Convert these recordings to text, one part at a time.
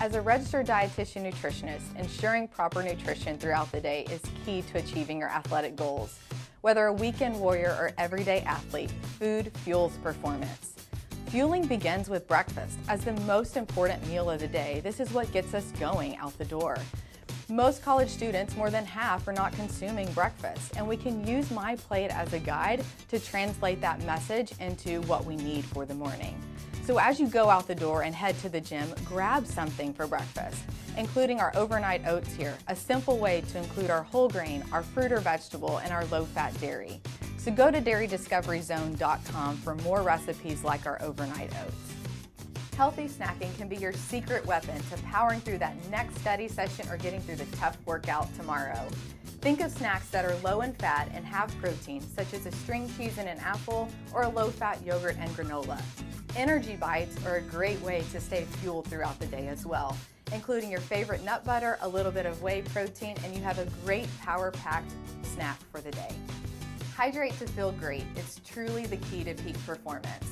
As a registered dietitian nutritionist, ensuring proper nutrition throughout the day is key to achieving your athletic goals. Whether a weekend warrior or everyday athlete, food fuels performance. Fueling begins with breakfast. As the most important meal of the day, this is what gets us going out the door. Most college students, more than half, are not consuming breakfast, and we can use My Plate as a guide to translate that message into what we need for the morning. So as you go out the door and head to the gym, grab something for breakfast, including our overnight oats here, a simple way to include our whole grain, our fruit or vegetable, and our low-fat dairy. So go to dairydiscoveryzone.com for more recipes like our overnight oats. Healthy snacking can be your secret weapon to powering through that next study session or getting through the tough workout tomorrow. Think of snacks that are low in fat and have protein, such as a string cheese and an apple, or a low-fat yogurt and granola. Energy bites are a great way to stay fueled throughout the day as well, including your favorite nut butter, a little bit of whey protein, and you have a great power-packed snack for the day. Hydrate to feel great. It's truly the key to peak performance.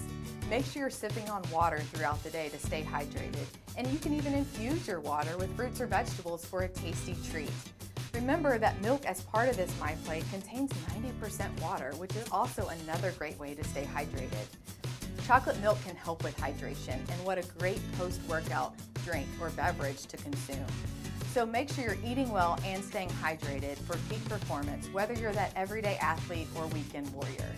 Make sure you're sipping on water throughout the day to stay hydrated, and you can even infuse your water with fruits or vegetables for a tasty treat. Remember that milk as part of this My Plate contains 90% water, which is also another great way to stay hydrated. Chocolate milk can help with hydration, and what a great post-workout drink or beverage to consume. So make sure you're eating well and staying hydrated for peak performance, whether you're that everyday athlete or weekend warrior.